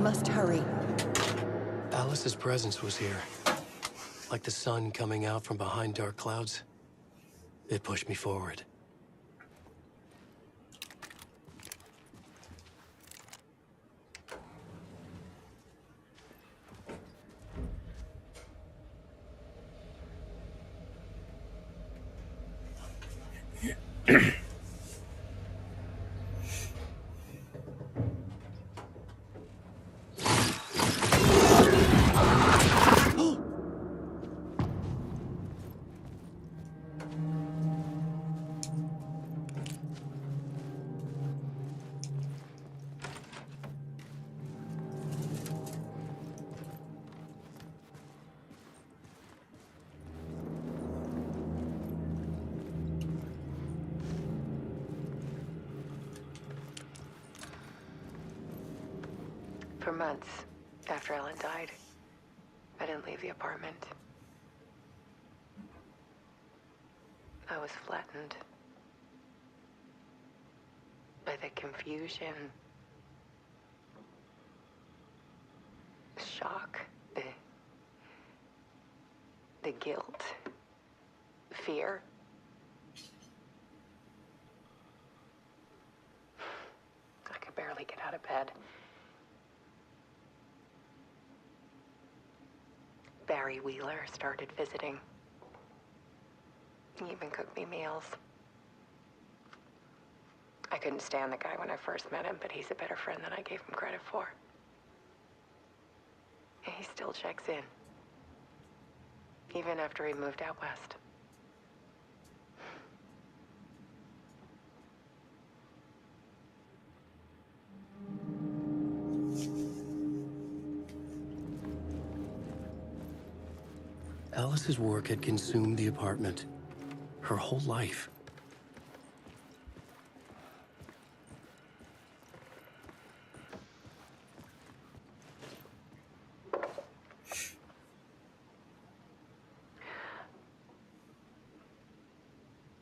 Must hurry. Alice's presence was here. Like the sun coming out from behind dark clouds. It pushed me forward. For months after Ellen died, I didn't leave the apartment. I was flattened by the confusion, the shock, the guilt, fear. I could barely get out of bed. Barry Wheeler started visiting. He even cooked me meals. I couldn't stand the guy when I first met him, but he's a better friend than I gave him credit for. And he still checks in, even after he moved out west. Alice's work had consumed the apartment. Her whole life.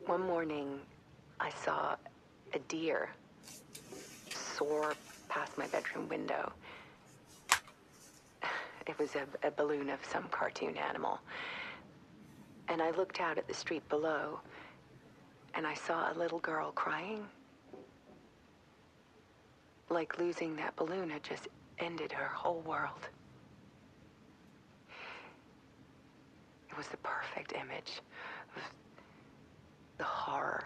One morning, I saw a deer soar past my bedroom window. It was a balloon of some cartoon animal. And I looked out at the street below, and I saw a little girl crying. Like losing that balloon had just ended her whole world. It was the perfect image of the horror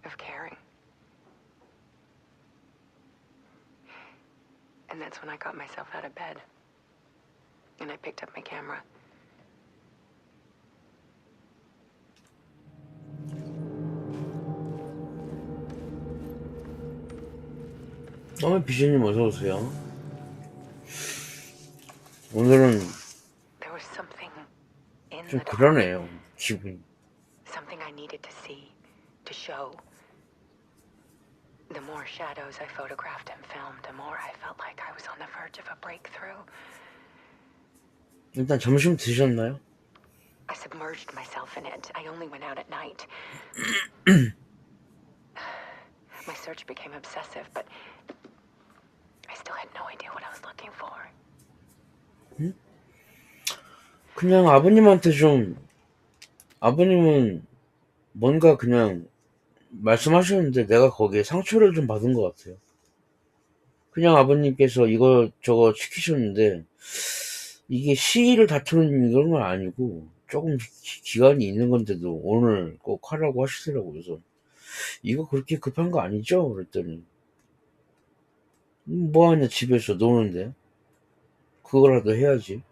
of caring. And that's when I got myself out of bed. And I picked up my camera. 비주님 어서 오세요. 오늘은 There was something in 좀 the 그러네요. 기분이. something I needed to see, to show. The more shadows I photographed and filmed, the more I felt like I was on the verge of a breakthrough. 일단 점심 드셨나요? I submerged myself in it. I only went out at night. My search became obsessive, but I still had no idea what I was looking for. 그냥 아버님한테 좀 아버님은 뭔가 그냥 말씀하셨는데 내가 거기에 상처를 좀 받은 것 같아요. 그냥 아버님께서 이거 저거 시키셨는데 이게 시의를 다투는 그런 건 아니고 조금 기간이 있는 건데도 오늘 꼭 하라고 하시더라고요. 그래서 이거 그렇게 급한 거 아니죠? 그랬더니 뭐하냐 집에서 노는데 그거라도 해야지.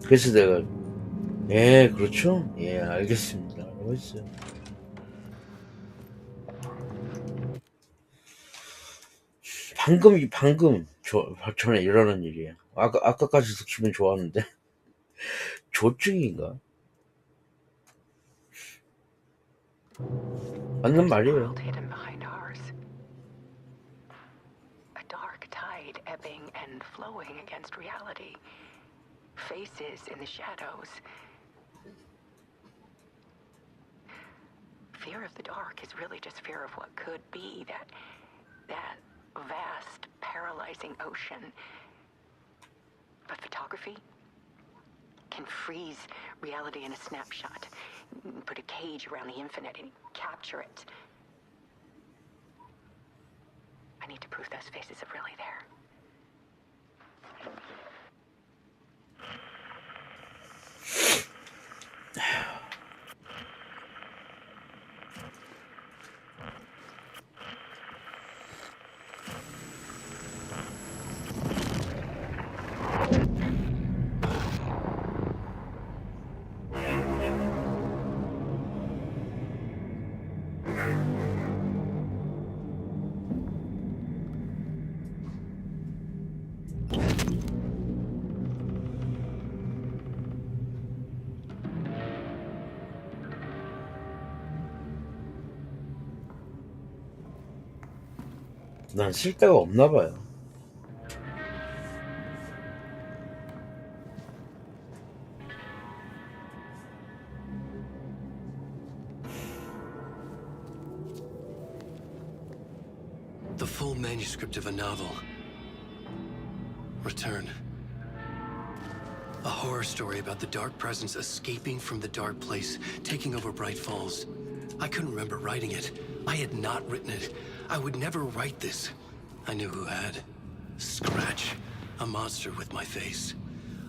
그래서 내가 예 그렇죠? 예 알겠습니다 라고 했어요. 방금 전에 일어난 일이에요. 아까까지도 기분 좋았는데 조증인가? 맞는 말이에요. World hidden behind ours. A dark tide ebbing and flowing against reality. Faces in the shadows. Fear of the dark is really just fear of what could be, that vast, paralyzing ocean. But photography can freeze reality in a snapshot, put a cage around the infinite and capture it. I need to prove those faces are really there. 난 쓸 데가 없나 봐요. The full manuscript of a novel. Return. A horror story about the dark presence escaping from the dark place, taking over Bright Falls. I couldn't remember writing it. I had not written it. I would never write this. I knew who had. Scratch. A monster with my face.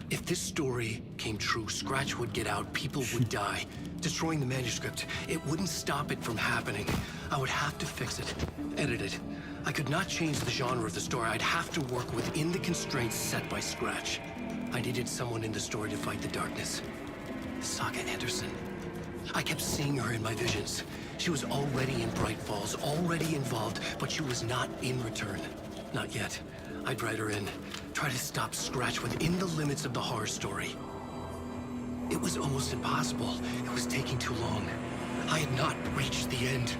If this story came true, Scratch would get out, people would die. Destroying the manuscript, it wouldn't stop it from happening. I would have to fix it, edit it. I could not change the genre of the story. I'd have to work within the constraints set by Scratch. I needed someone in the story to fight the darkness. Saga Anderson. I kept seeing her in my visions. She was already in Bright Falls, already involved, but she was not in Return. Not yet. I'd write her in, try to stop Scratch within the limits of the horror story. It was almost impossible. It was taking too long. I had not reached the end.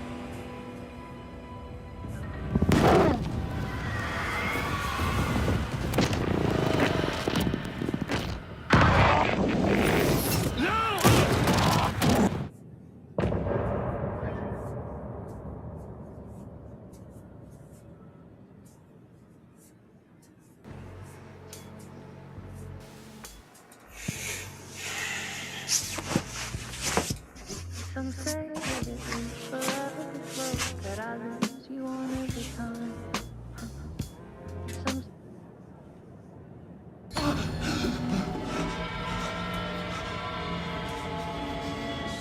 Some say that it is forever the flow that I lose you on every time. Some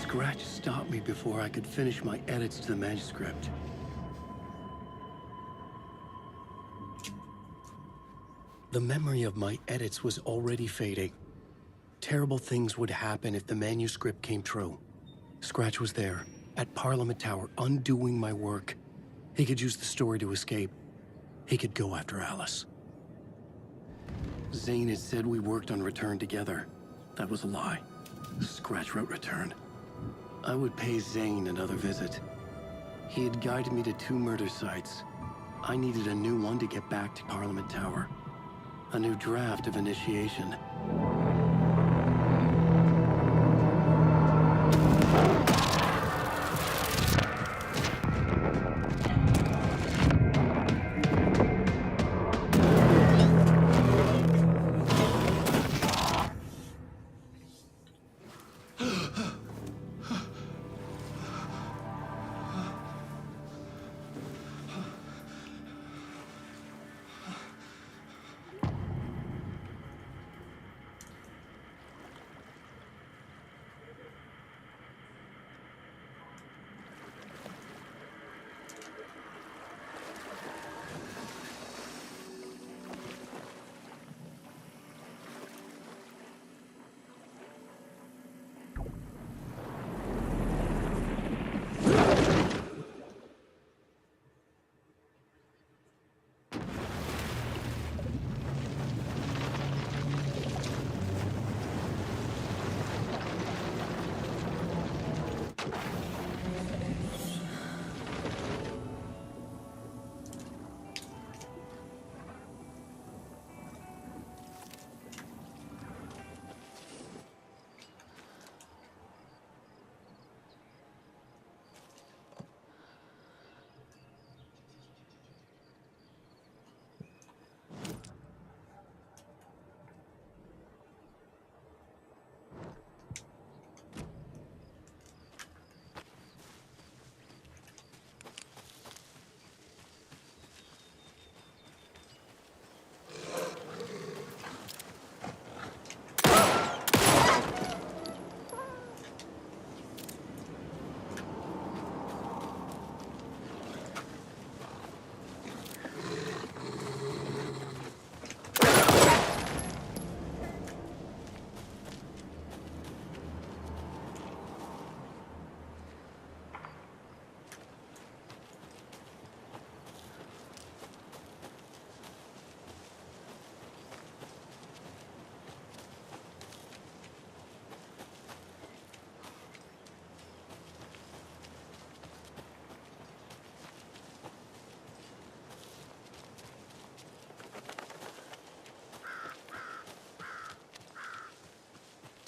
Scratch stopped me before I could finish my edits to the manuscript. The memory of my edits was already fading. Terrible things would happen if the manuscript came true. Scratch was there, at Parliament Tower, undoing my work. He could use the story to escape. He could go after Alice. Zane had said we worked on Return together. That was a lie. Scratch wrote Return. I would pay Zane another visit. He had guided me to 2 murder sites. I needed a new one to get back to Parliament Tower. A new draft of initiation.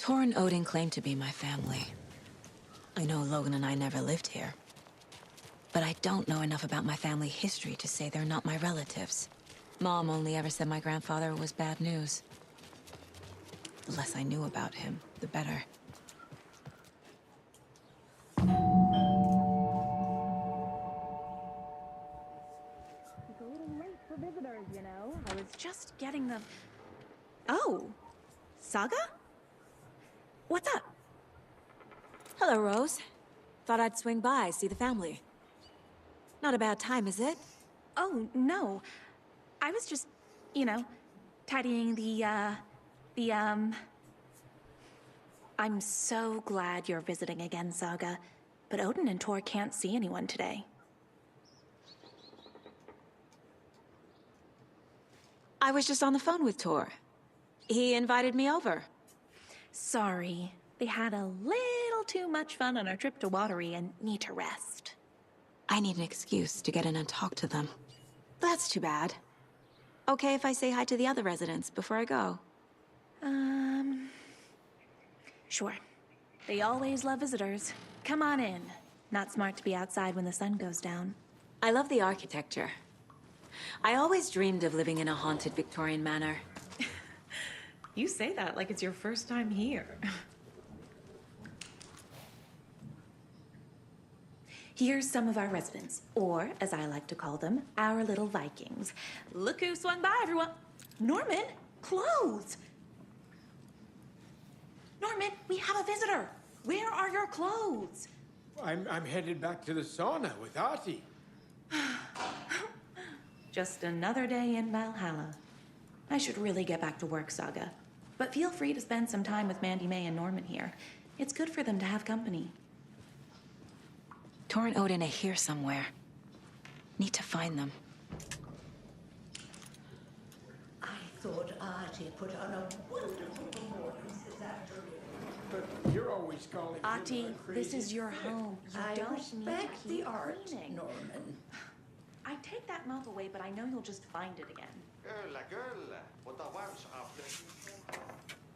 Tor and Odin claim to be my family. I know Logan and I never lived here. But I don't know enough about my family history to say they're not my relatives. Mom only ever said my grandfather was bad news. The less I knew about him, the better. It's a little late for visitors, you know. I was just getting the... Oh, Saga? What's up? Hello, Rose. Thought I'd swing by, see the family. Not a bad time, is it? Oh, no. I was just, you know, tidying I'm so glad you're visiting again, Saga. But Odin and Tor can't see anyone today. I was just on the phone with Tor. He invited me over. Sorry. They had a little too much fun on our trip to Watery and need to rest. I need an excuse to get in and talk to them. That's too bad. Okay if I say hi to the other residents before I go? Sure. They always love visitors. Come on in. Not smart to be outside when the sun goes down. I love the architecture. I always dreamed of living in a haunted Victorian manor. You say that like it's your first time here. Here's some of our residents, or as I like to call them, our little Vikings. Look who swung by, everyone. Norman, clothes. Norman, we have a visitor. Where are your clothes? I'm headed back to the sauna with Artie. Just another day in Valhalla. I should really get back to work, Saga. But feel free to spend some time with Mandy May and Norman here. It's good for them to have company. Tor and Odin are here somewhere. Need to find them. I thought Artie put on a wonderful performance this afternoon. But you're always calling me Ati, a this crazy is your flick. home. You I don't need respect to the keep art, cleaning. Norman. I take that mouth away, but I know you'll just find it again. Kyllä, kyllä. Mutta once after.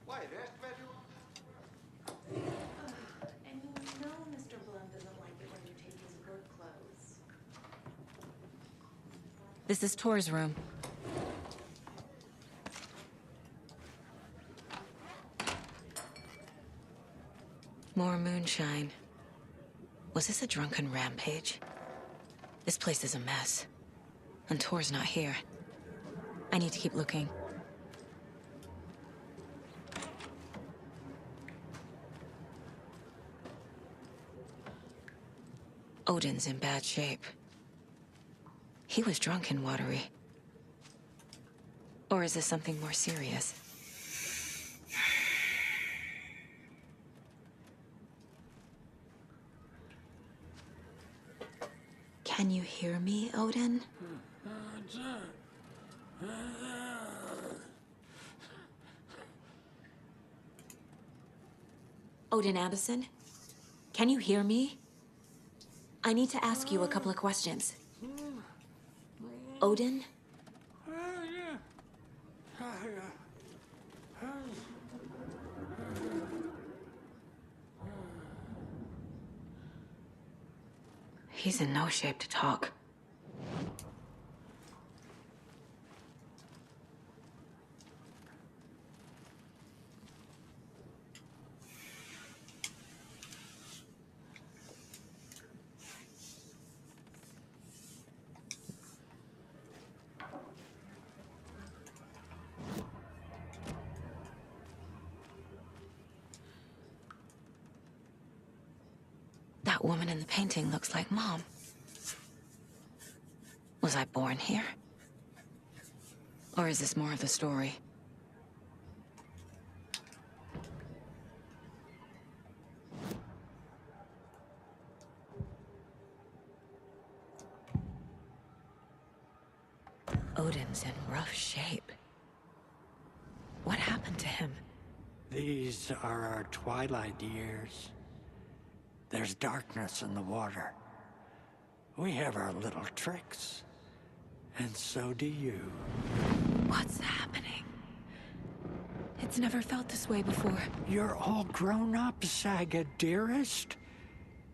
Why, rest where you... And you know Mr. Blum doesn't like it when you take his work clothes. This is Tor's room. More moonshine. Was this a drunken rampage? This place is a mess. And Tor's not here. I need to keep looking. Odin's in bad shape. He was drunk in Watery. Or is this something more serious? Can you hear me, Odin? Odin Addison? Can you hear me? I need to ask you a couple of questions. Odin? He's in no shape to talk. That woman in the painting looks like Mom. Was I born here? Or is this more of the story? Odin's in rough shape. What happened to him? These are our twilight years. There's darkness in the water. We have our little tricks. And so do you. What's happening? It's never felt this way before. You're all grown up, Saga, dearest.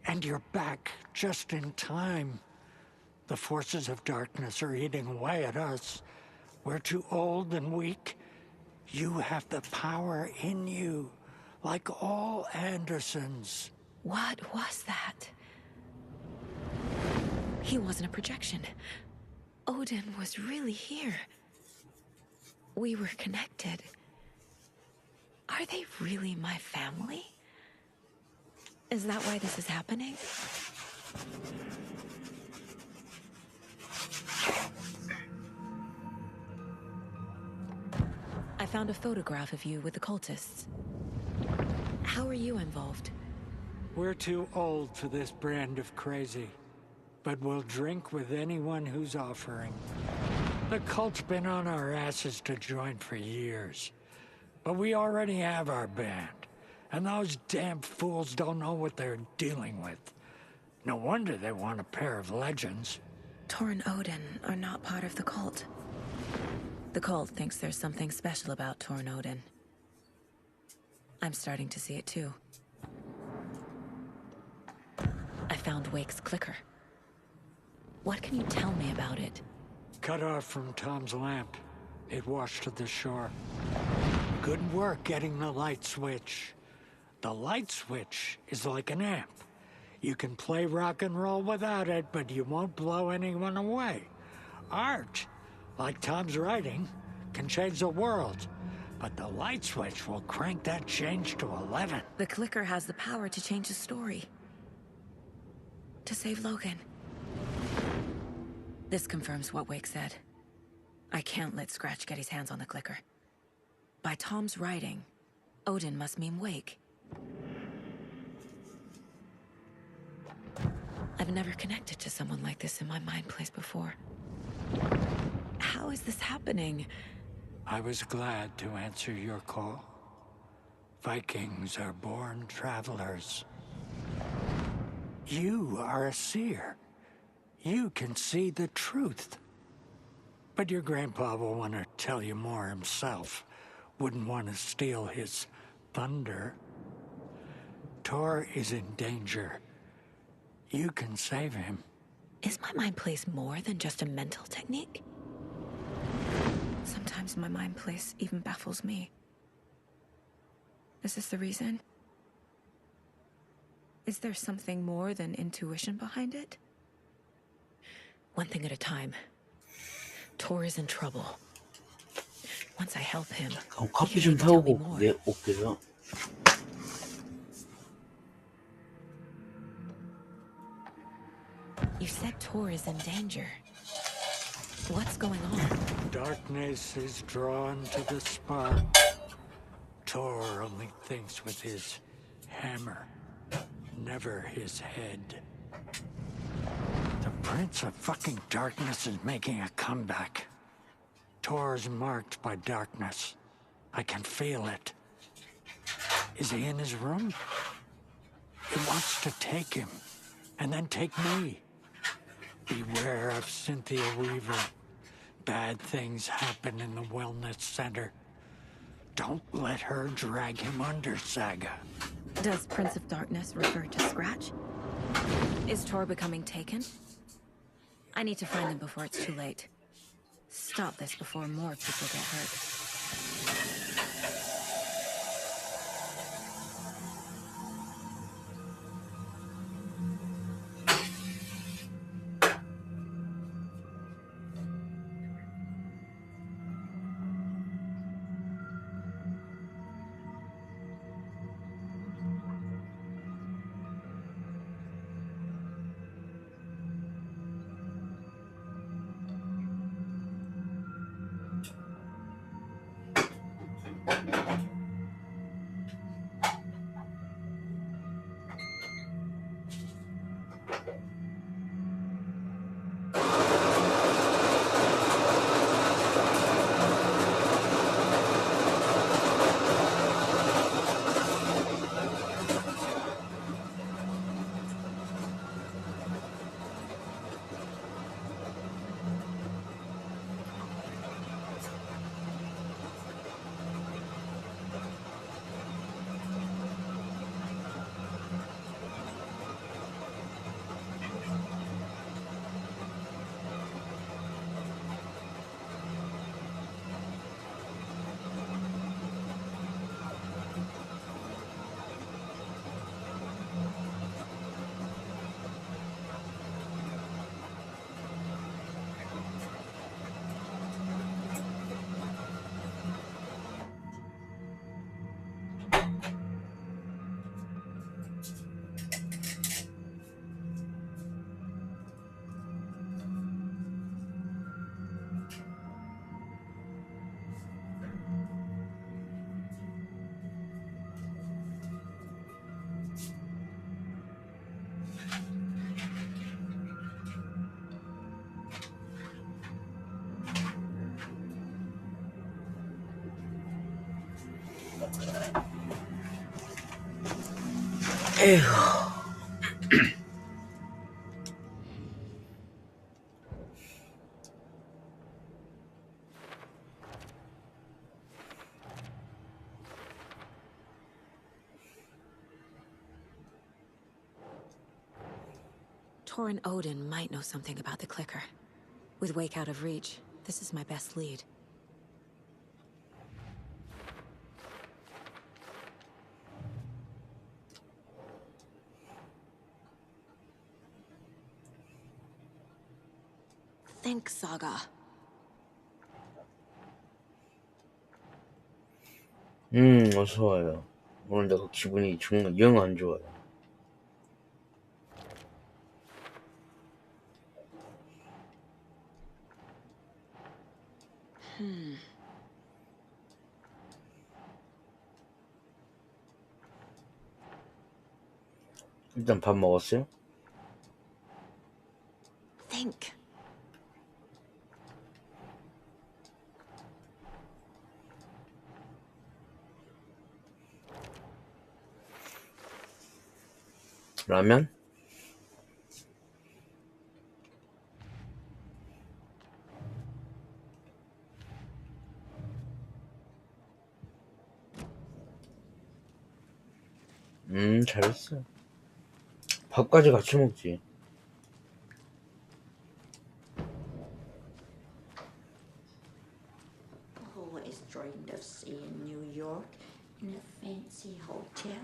And you're back just in time. The forces of darkness are eating away at us. We're too old and weak. You have the power in you, like all Andersons. What was that? He wasn't a projection. Odin was really here. We were connected. Are they really my family? Is that why this is happening? I found a photograph of you with the cultists. How are you involved? We're too old for this brand of crazy, but we'll drink with anyone who's offering. The cult's been on our asses to join for years, but we already have our band, and those damn fools don't know what they're dealing with. No wonder they want a pair of legends. Tor and Odin are not part of the cult. The cult thinks there's something special about Tor and Odin. I'm starting to see it too. I found Wake's clicker. What can you tell me about it? Cut off from Tom's lamp. It washed to the shore. Good work getting the light switch. The light switch is like an amp. You can play rock and roll without it, but you won't blow anyone away. Art, like Tom's writing, can change the world. But the light switch will crank that change to 11. The clicker has the power to change the story. To save Logan. This confirms what Wake said. I can't let Scratch get his hands on the clicker. By Tom's writing, Odin must mean Wake. I've never connected to someone like this in my mind place before. How is this happening? I was glad to answer your call. Vikings are born travelers. You are a seer. You can see the truth. But your grandpa will want to tell you more himself. Wouldn't want to steal his thunder. Tor is in danger. You can save him. Is my mind place more than just a mental technique? Sometimes my mind place even baffles me. Is this the reason? Is there something more than intuition behind it? One thing at a time. Tor is in trouble. Once I help him, 그럼 he 커피 can 좀 maybe tell me 타오고 more. 올게요. You said Tor is in danger. What's going on? Darkness is drawn to the spark. Tor only thinks with his hammer, never his head. The Prince of fucking Darkness is making a comeback. Tor's marked by darkness. I can feel it. Is he in his room? He wants to take him, and then take me. Beware of Cynthia Weaver. Bad things happen in the wellness center. Don't let her drag him under, Saga. Does Prince of Darkness refer to Scratch? Is Tor becoming taken? I need to find him before it's too late. Stop this before more people get hurt. 에휴. Tor and Odin might know something about the clicker. With Wake out of reach, this is my best lead. Think, Saga. 어서 와요. 오늘 내가 기분이 정말 영 안 좋아요. 일단 밥 먹었어요? Think. 라면? 잘했어. 밥까지 같이 먹지. Always dreamed of seeing New York in a fancy hotel.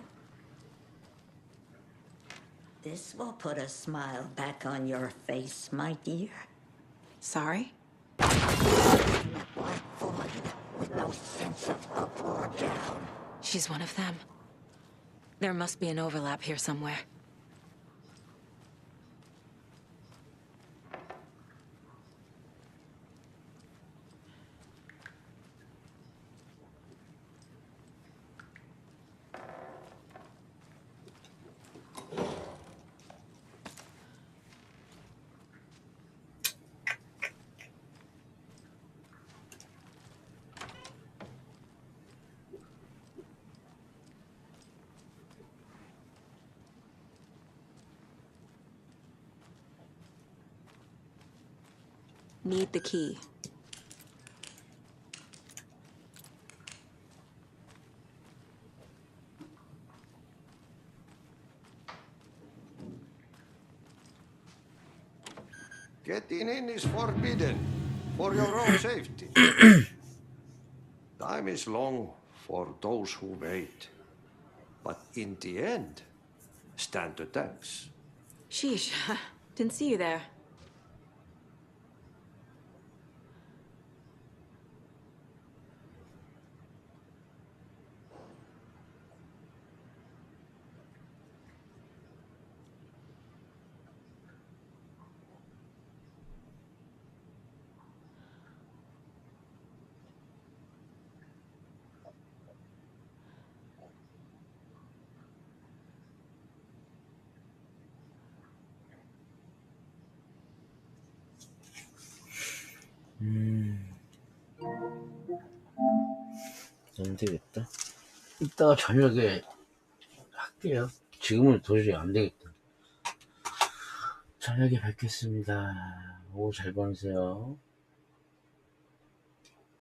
This will put a smile back on your face, my dear. Sorry? Black void with no sense of up or down. She's one of them. There must be an overlap here somewhere. Need the key. Getting in is forbidden for your own safety. Time is long for those who wait. But in the end, stand the thanks. Sheesh. Didn't see you there. 안 되겠다. 이따가 저녁에 할게요. 지금은 도저히 안 되겠다. 저녁에 뵙겠습니다. 오후 잘 보내세요.